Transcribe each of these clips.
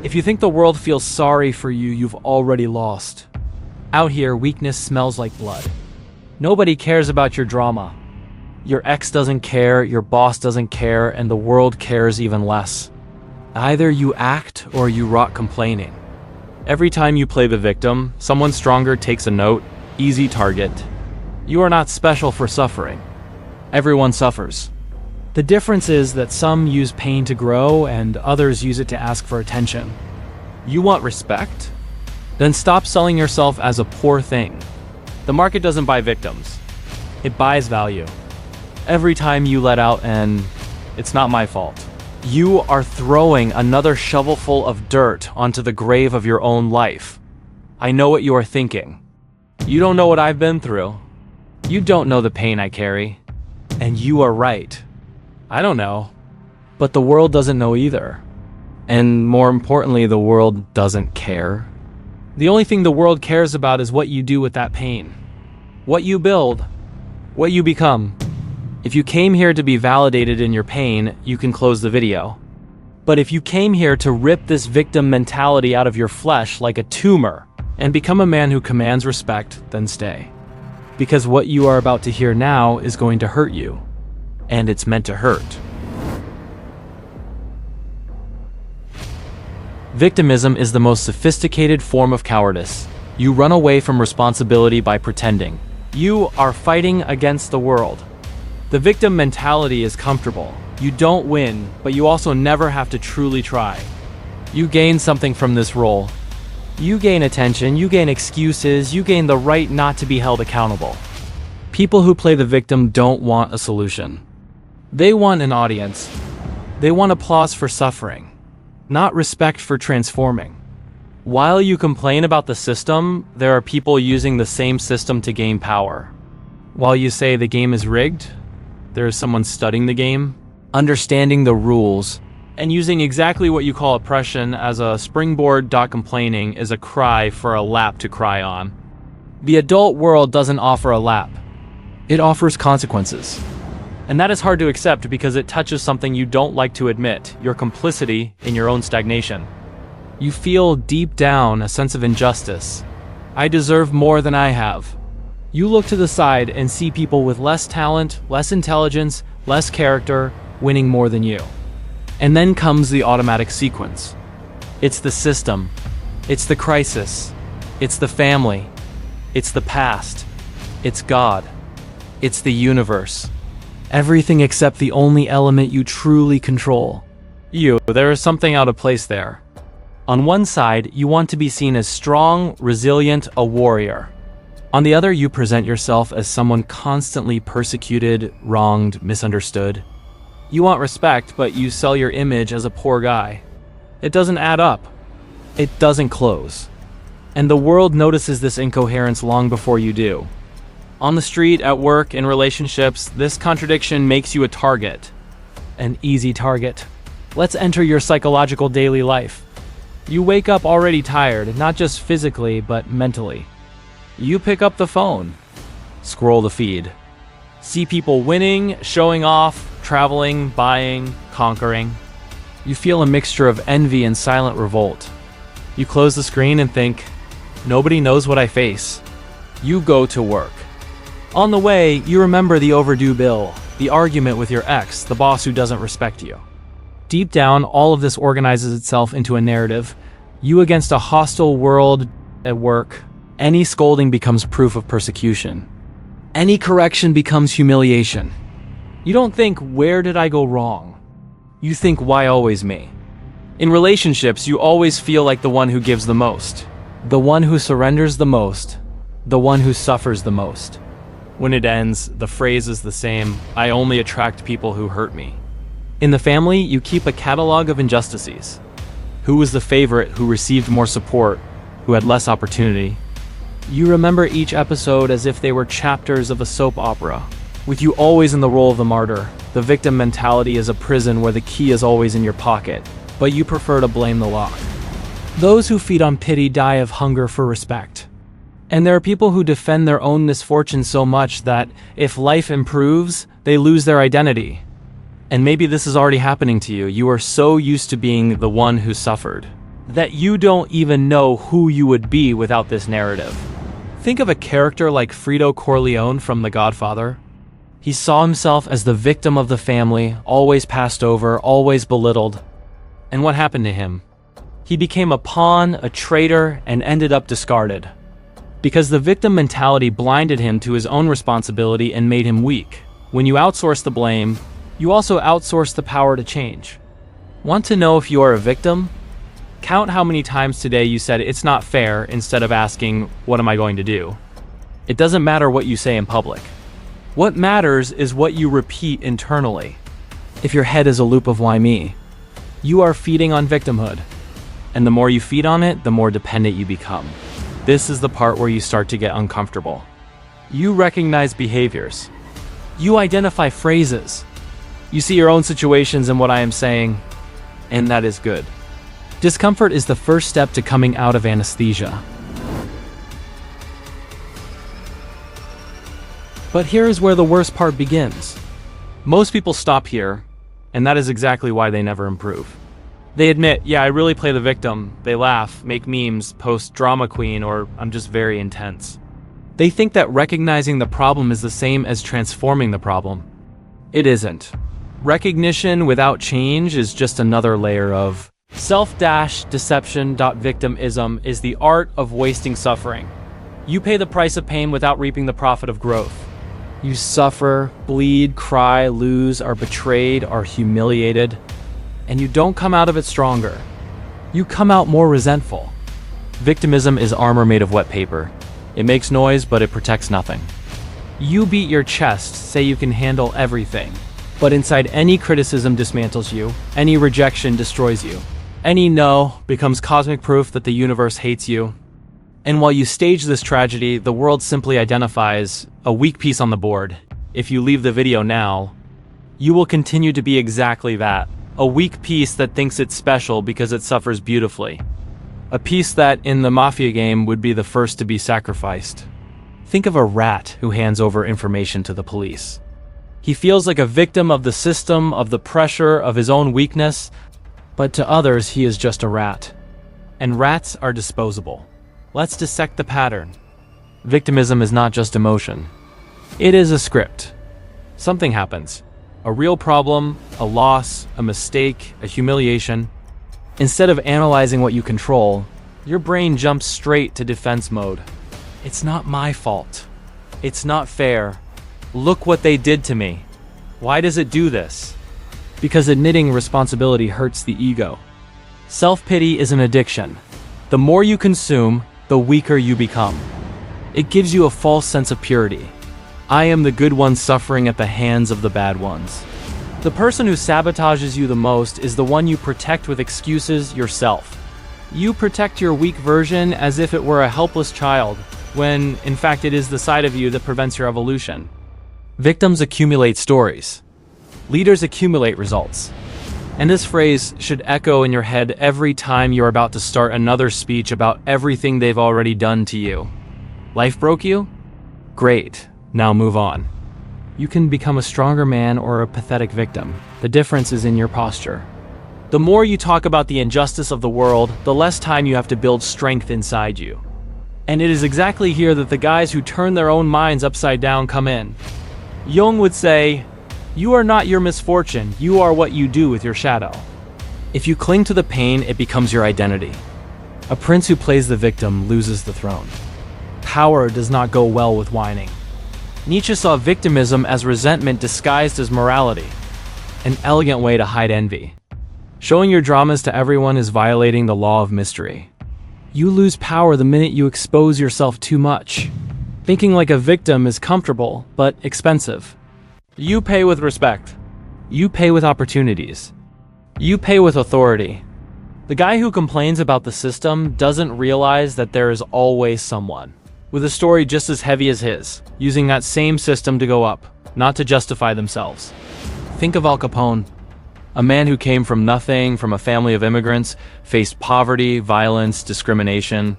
If you think the world feels sorry for you, you've already lost. Out here, weakness smells like blood. Nobody cares about your drama. Your ex doesn't care, your boss doesn't care, and the world cares even less. Either you act or you rot complaining. Every time you play the victim, someone stronger takes a note. Easy target. You are not special for suffering. Everyone suffers. The difference is that some use pain to grow and others use it to ask for attention. You want respect? Then stop selling yourself as a poor thing. The market doesn't buy victims. It buys value. Every time you let out an "it's not my fault," you are throwing another shovelful of dirt onto the grave of your own life. I know what you are thinking. You don't know what I've been through. You don't know the pain I carry. And you are right. I don't know. But the world doesn't know either. And more importantly, the world doesn't care. The only thing the world cares about is what you do with that pain. What you build. What you become. If you came here to be validated in your pain, you can close the video. But if you came here to rip this victim mentality out of your flesh like a tumor and become a man who commands respect, then stay. Because what you are about to hear now is going to hurt you. And it's meant to hurt. Victimism is the most sophisticated form of cowardice. You run away from responsibility by pretending. You are fighting against the world. The victim mentality is comfortable. You don't win, but you also never have to truly try. You gain something from this role. You gain attention, you gain excuses, you gain the right not to be held accountable. People who play the victim don't want a solution. They want an audience. They want applause for suffering, not respect for transforming. While you complain about the system, there are people using the same system to gain power. While you say the game is rigged, there is someone studying the game, understanding the rules, and using exactly what you call oppression as a springboard. Complaining is a cry for a lap to cry on. The adult world doesn't offer a lap. It offers consequences. And that is hard to accept because it touches something you don't like to admit, your complicity in your own stagnation. You feel deep down a sense of injustice. I deserve more than I have. You look to the side and see people with less talent, less intelligence, less character, winning more than you. And then comes the automatic sequence. It's the system. It's the crisis. It's the family. It's the past. It's God. It's the universe. Everything except the only element you truly control. You. There is something out of place there. On one side, you want to be seen as strong, resilient, a warrior. On the other, you present yourself as someone constantly persecuted, wronged, misunderstood. You want respect, but you sell your image as a poor guy. It doesn't add up. It doesn't close. And the world notices this incoherence long before you do. On the street, at work, in relationships, this contradiction makes you a target. An easy target. Let's enter your psychological daily life. You wake up already tired, not just physically, but mentally. You pick up the phone, scroll the feed, see people winning, showing off, traveling, buying, conquering. You feel a mixture of envy and silent revolt. You close the screen and think, nobody knows what I face. You go to work. On the way, you remember the overdue bill, the argument with your ex, the boss who doesn't respect you. Deep down, all of this organizes itself into a narrative. You against a hostile world at work. Any scolding becomes proof of persecution. Any correction becomes humiliation. You don't think, where did I go wrong? You think, why always me? In relationships, you always feel like the one who gives the most. The one who surrenders the most. The one who suffers the most. When it ends, the phrase is the same, I only attract people who hurt me. In the family, you keep a catalog of injustices. Who was the favorite who received more support, who had less opportunity? You remember each episode as if they were chapters of a soap opera, with you always in the role of the martyr. The victim mentality is a prison where the key is always in your pocket, but you prefer to blame the lock. Those who feed on pity die of hunger for respect. And there are people who defend their own misfortune so much that, if life improves, they lose their identity. And maybe this is already happening to you. You are so used to being the one who suffered. that you don't even know who you would be without this narrative. Think of a character like Vito Corleone from The Godfather. He saw himself as the victim of the family, always passed over, always belittled. And what happened to him? He became a pawn, a traitor, and ended up discarded. Because the victim mentality blinded him to his own responsibility and made him weak. When you outsource the blame, you also outsource the power to change. Want to know if you are a victim? Count how many times today you said it's not fair instead of asking, what am I going to do? It doesn't matter what you say in public. What matters is what you repeat internally. If your head is a loop of why me, you are feeding on victimhood. And the more you feed on it, the more dependent you become. This is the part where you start to get uncomfortable. You recognize behaviors. You identify phrases. You see your own situations in what I am saying, and that is good. Discomfort is the first step to coming out of anesthesia. But here is where the worst part begins. Most people stop here, and that is exactly why they never improve. They admit, yeah, I really play the victim. They laugh, make memes, post drama queen, or I'm just very intense. They think that recognizing the problem is the same as transforming the problem. It isn't. Recognition without change is just another layer of self-deception. Victimism is the art of wasting suffering. You pay the price of pain without reaping the profit of growth. You suffer, bleed, cry, lose, are betrayed, are humiliated, and you don't come out of it stronger. You come out more resentful. Victimism is armor made of wet paper. It makes noise, but it protects nothing. You beat your chest, say you can handle everything, but inside any criticism dismantles you, any rejection destroys you. Any no becomes cosmic proof that the universe hates you. And while you stage this tragedy, the world simply identifies a weak piece on the board. If you leave the video now, you will continue to be exactly that. A weak piece that thinks it's special because it suffers beautifully. A piece that, in the Mafia game, would be the first to be sacrificed. Think of a rat who hands over information to the police. He feels like a victim of the system, of the pressure, of his own weakness, but to others he is just a rat. And rats are disposable. Let's dissect the pattern. Victimism is not just emotion. It is a script. Something happens. A real problem, a loss, a mistake, a humiliation. Instead of analyzing what you control, your brain jumps straight to defense mode. It's not my fault. It's not fair. Look what they did to me. Why does it do this? Because admitting responsibility hurts the ego. Self-pity is an addiction. The more you consume, the weaker you become. It gives you a false sense of purity. I am the good one suffering at the hands of the bad ones. The person who sabotages you the most is the one you protect with excuses, yourself. You protect your weak version as if it were a helpless child, when in fact it is the side of you that prevents your evolution. Victims accumulate stories. Leaders accumulate results. And this phrase should echo in your head every time you're about to start another speech about everything they've already done to you. Life broke you? Great. Now move on. You can become a stronger man or a pathetic victim. The difference is in your posture. The more you talk about the injustice of the world, the less time you have to build strength inside you. And it is exactly here that the guys who turn their own minds upside down come in. Jung would say, "You are not your misfortune, you are what you do with your shadow." If you cling to the pain, it becomes your identity. A prince who plays the victim loses the throne. Power does not go well with whining. Nietzsche saw victimism as resentment disguised as morality, an elegant way to hide envy. Showing your dramas to everyone is violating the law of mystery. You lose power the minute you expose yourself too much. Thinking like a victim is comfortable, but expensive. You pay with respect. You pay with opportunities. You pay with authority. The guy who complains about the system doesn't realize that there is always someone with a story just as heavy as his, using that same system to go up, not to justify themselves. Think of Al Capone, a man who came from nothing, from a family of immigrants, faced poverty, violence, discrimination.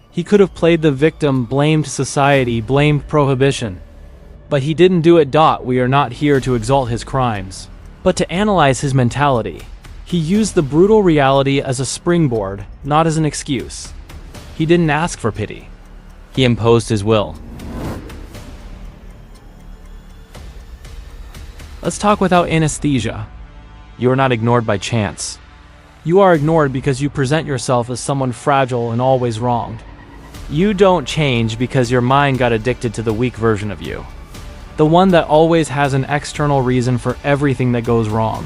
He could have played the victim, blamed society, blamed prohibition. But he didn't do it. We are not here to exalt his crimes, but to analyze his mentality. He used the brutal reality as a springboard, not as an excuse. He didn't ask for pity. He imposed his will. Let's talk without anesthesia. You are not ignored by chance. You are ignored because you present yourself as someone fragile and always wronged. You don't change because your mind got addicted to the weak version of you. The one that always has an external reason for everything that goes wrong.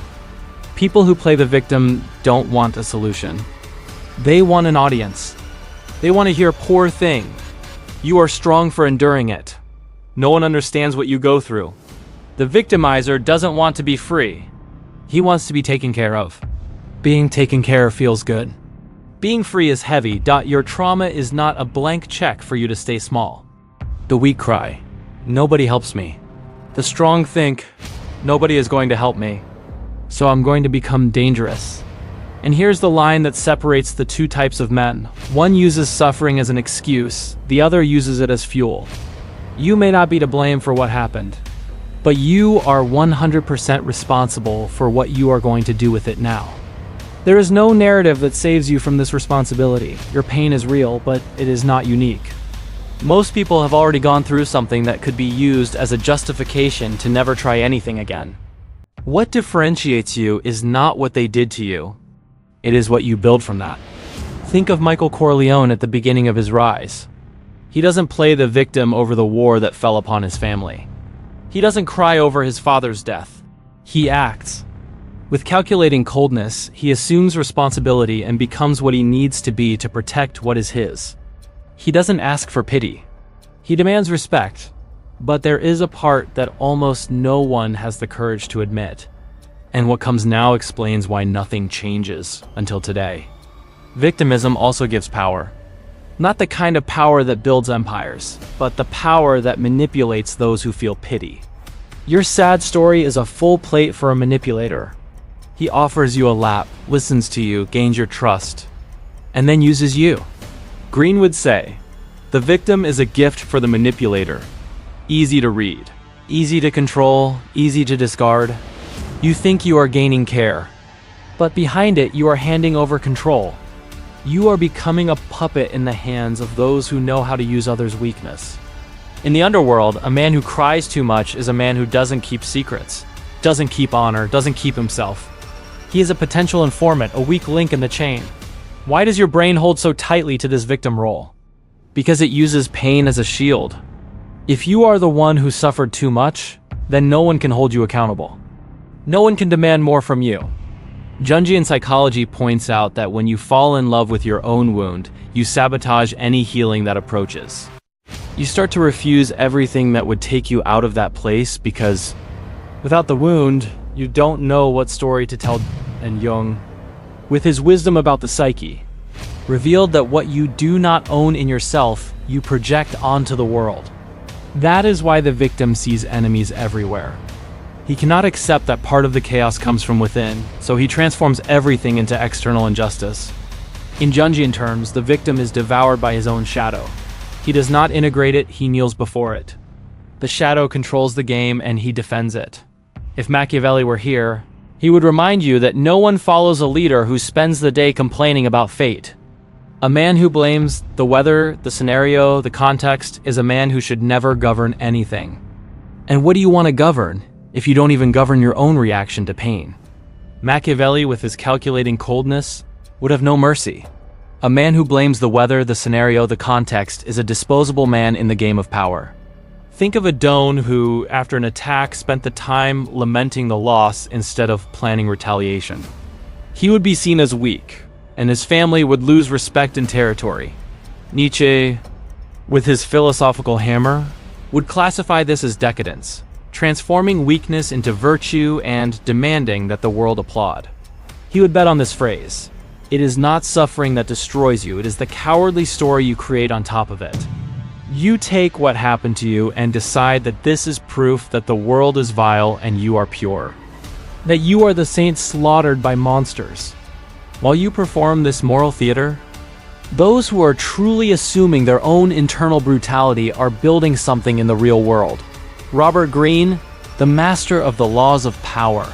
People who play the victim don't want a solution. They want an audience. They want to hear poor thing. You are strong for enduring it. No one understands what you go through. The victimizer doesn't want to be free. He wants to be taken care of. Being taken care of feels good. Being free is heavy. Your trauma is not a blank check for you to stay small. The weak cry, nobody helps me. The strong think, nobody is going to help me. So I'm going to become dangerous. And here's the line that separates the two types of men. One uses suffering as an excuse, the other uses it as fuel. You may not be to blame for what happened, but you are 100% responsible for what you are going to do with it now. There is no narrative that saves you from this responsibility. Your pain is real, but it is not unique. Most people have already gone through something that could be used as a justification to never try anything again. What differentiates you is not what they did to you. It is what you build from that. Think of Vito Corleone at the beginning of his rise. He doesn't play the victim over the war that fell upon his family. He doesn't cry over his father's death. He acts. With calculating coldness, he assumes responsibility and becomes what he needs to be to protect what is his. He doesn't ask for pity. He demands respect. But there is a part that almost no one has the courage to admit. And what comes now explains why nothing changes until today. Victimism also gives power. Not the kind of power that builds empires, but the power that manipulates those who feel pity. Your sad story is a full plate for a manipulator. He offers you a lap, listens to you, gains your trust, and then uses you. Green would say, the victim is a gift for the manipulator. Easy to read, easy to control, easy to discard. You think you are gaining care, but behind it you are handing over control. You are becoming a puppet in the hands of those who know how to use others' weakness. In the underworld, a man who cries too much is a man who doesn't keep secrets, doesn't keep honor, doesn't keep himself. He is a potential informant, a weak link in the chain. Why does your brain hold so tightly to this victim role? Because it uses pain as a shield. If you are the one who suffered too much, then no one can hold you accountable. No one can demand more from you. Jungian psychology points out that when you fall in love with your own wound, you sabotage any healing that approaches. You start to refuse everything that would take you out of that place because, without the wound, you don't know what story to tell. And Jung, with his wisdom about the psyche, revealed that what you do not own in yourself, you project onto the world. That is why the victim sees enemies everywhere. He cannot accept that part of the chaos comes from within, so he transforms everything into external injustice. In Jungian terms, the victim is devoured by his own shadow. He does not integrate it, he kneels before it. The shadow controls the game and he defends it. If Machiavelli were here, he would remind you that no one follows a leader who spends the day complaining about fate. A man who blames the weather, the scenario, the context is a man who should never govern anything. And what do you want to govern if you don't even govern your own reaction to pain? Machiavelli, with his calculating coldness, would have no mercy. A man who blames the weather, the scenario, the context is a disposable man in the game of power. Think of a Don who, after an attack, spent the time lamenting the loss instead of planning retaliation. He would be seen as weak, and his family would lose respect and territory. Nietzsche, with his philosophical hammer, would classify this as decadence, transforming weakness into virtue and demanding that the world applaud. He would bet on this phrase: it is not suffering that destroys you, it is the cowardly story you create on top of it. You take what happened to you and decide that this is proof that the world is vile and you are pure. That you are the saints slaughtered by monsters. While you perform this moral theater, those who are truly assuming their own internal brutality are building something in the real world. Robert Greene, the master of the laws of power.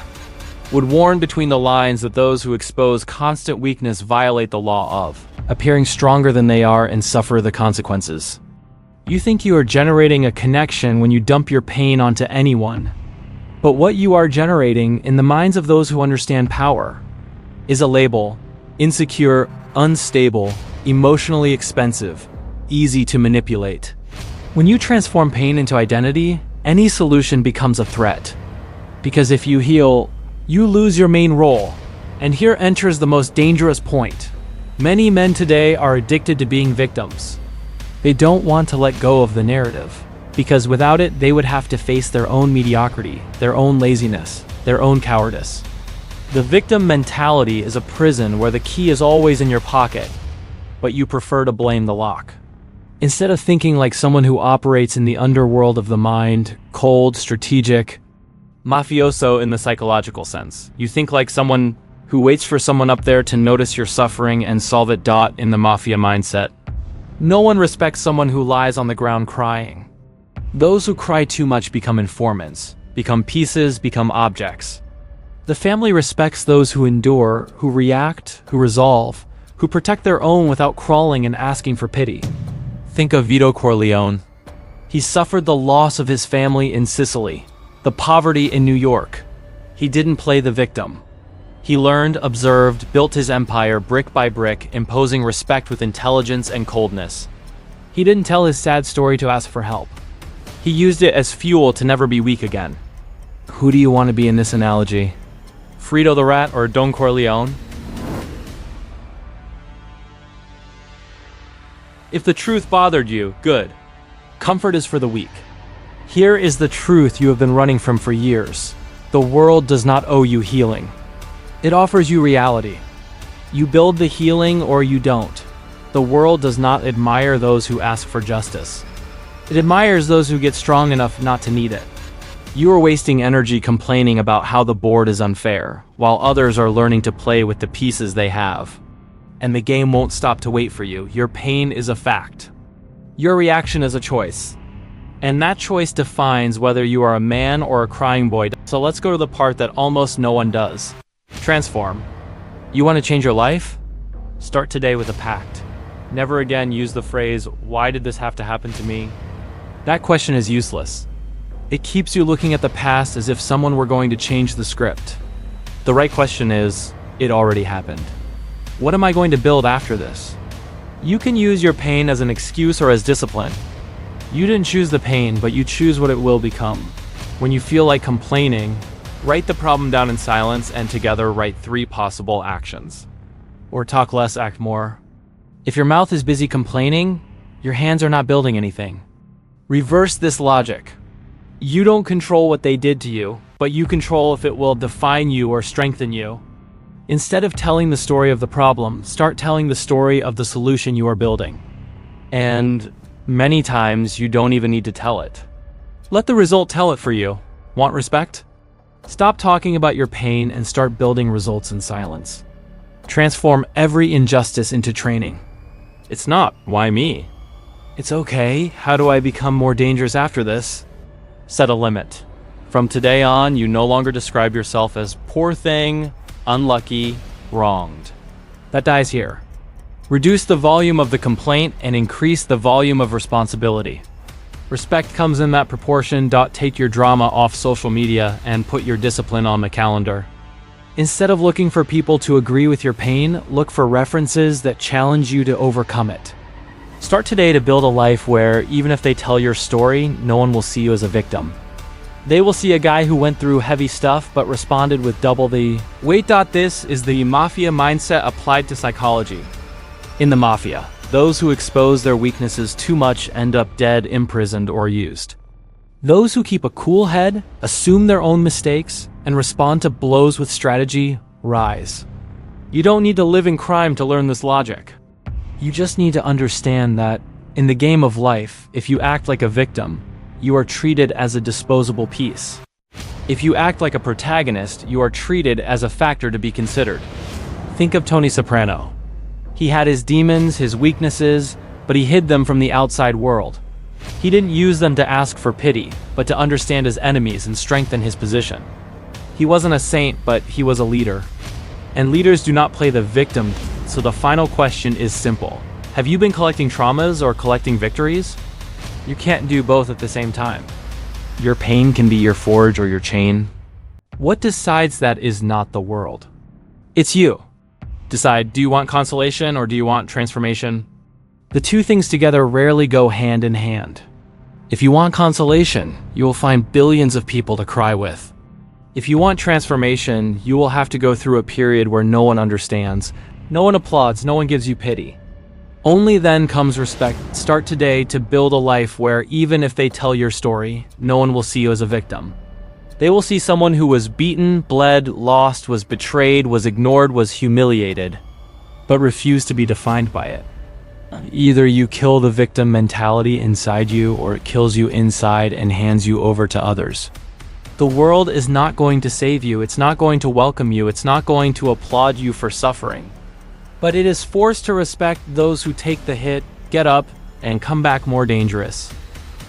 would warn between the lines that those who expose constant weakness violate the law of appearing stronger than they are and suffer the consequences. You think you are generating a connection when you dump your pain onto anyone. But what you are generating in the minds of those who understand power is a label: insecure, unstable, emotionally expensive, easy to manipulate. When you transform pain into identity, any solution becomes a threat. Because if you heal, you lose your main role. And here enters the most dangerous point. Many men today are addicted to being victims. They don't want to let go of the narrative, because without it, they would have to face their own mediocrity, their own laziness, their own cowardice. The victim mentality is a prison where the key is always in your pocket, but you prefer to blame the lock. Instead of thinking like someone who operates in the underworld of the mind, cold, strategic, mafioso in the psychological sense, you think like someone who waits for someone up there to notice your suffering and solve it. In the mafia mindset, no one respects someone who lies on the ground crying. Those who cry too much become informants, become pieces, become objects. The family respects those who endure, who react, who resolve, who protect their own without crawling and asking for pity. Think of Vito Corleone. He suffered the loss of his family in Sicily, the poverty in New York. He didn't play the victim. He learned, observed, built his empire brick by brick, imposing respect with intelligence and coldness. He didn't tell his sad story to ask for help. He used it as fuel to never be weak again. Who do you want to be in this analogy? Frito the Rat or Don Corleone? If the truth bothered you, good. Comfort is for the weak. Here is the truth you have been running from for years. The world does not owe you healing. It offers you reality. You build the healing or you don't. The world does not admire those who ask for justice. It admires those who get strong enough not to need it. You are wasting energy complaining about how the board is unfair, while others are learning to play with the pieces they have. And the game won't stop to wait for you. Your pain is a fact. Your reaction is a choice. And that choice defines whether you are a man or a crying boy. So let's go to the part that almost no one does. Transform. You want to change your life? Start today with a pact. Never again use the phrase, "Why did this have to happen to me?" That question is useless. It keeps you looking at the past as if someone were going to change the script. The right question is, it already happened. What am I going to build after this? You can use your pain as an excuse or as discipline. You didn't choose the pain, but you choose what it will become. When you feel like complaining, write the problem down in silence and together write 3 possible actions. Or talk less, act more. If your mouth is busy complaining, your hands are not building anything. Reverse this logic. You don't control what they did to you, but you control if it will define you or strengthen you. Instead of telling the story of the problem, start telling the story of the solution you are building. And many times, you don't even need to tell it. Let the result tell it for you. Want respect? Stop talking about your pain and start building results in silence. Transform every injustice into training. It's not, "Why me?" It's okay, how do I become more dangerous after this? Set a limit. From today on, you no longer describe yourself as poor thing, unlucky, wronged. That dies here. Reduce the volume of the complaint and increase the volume of responsibility. Respect comes in that proportion. Take your drama off social media and put your discipline on the calendar. Instead of looking for people to agree with your pain, look for references that challenge you to overcome it. Start today to build a life where, even if they tell your story, no one will see you as a victim. They will see a guy who went through heavy stuff but responded with double the weight. This is the mafia mindset applied to psychology. In the mafia, those who expose their weaknesses too much end up dead, imprisoned, or used. Those who keep a cool head, assume their own mistakes, and respond to blows with strategy rise. You don't need to live in crime to learn this logic. You just need to understand that, in the game of life, if you act like a victim, you are treated as a disposable piece. If you act like a protagonist, you are treated as a factor to be considered. Think of Tony Soprano. He had his demons, his weaknesses, but he hid them from the outside world. He didn't use them to ask for pity, but to understand his enemies and strengthen his position. He wasn't a saint, but he was a leader. And leaders do not play the victim, so the final question is simple. Have you been collecting traumas or collecting victories? You can't do both at the same time. Your pain can be your forge or your chain. What decides that is not the world? It's you. Decide, do you want consolation or do you want transformation? The two things together rarely go hand in hand. If you want consolation, you will find billions of people to cry with. If you want transformation, you will have to go through a period where no one understands, no one applauds, no one gives you pity. Only then comes respect. Start today to build a life where even if they tell your story, no one will see you as a victim. They will see someone who was beaten, bled, lost, was betrayed, was ignored, was humiliated, but refused to be defined by it. Either you kill the victim mentality inside you, or it kills you inside and hands you over to others. The world is not going to save you, it's not going to welcome you, it's not going to applaud you for suffering. But it is forced to respect those who take the hit, get up, and come back more dangerous.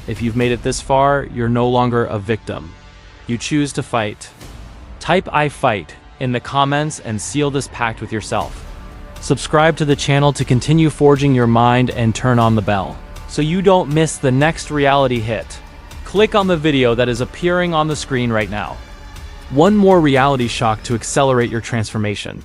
If you've made it this far, you're no longer a victim. You choose to fight. Type "I fight" in the comments and seal this pact with yourself. Subscribe to the channel to continue forging your mind and turn on the bell, so you don't miss the next reality hit. Click on the video that is appearing on the screen right now. One more reality shock to accelerate your transformation.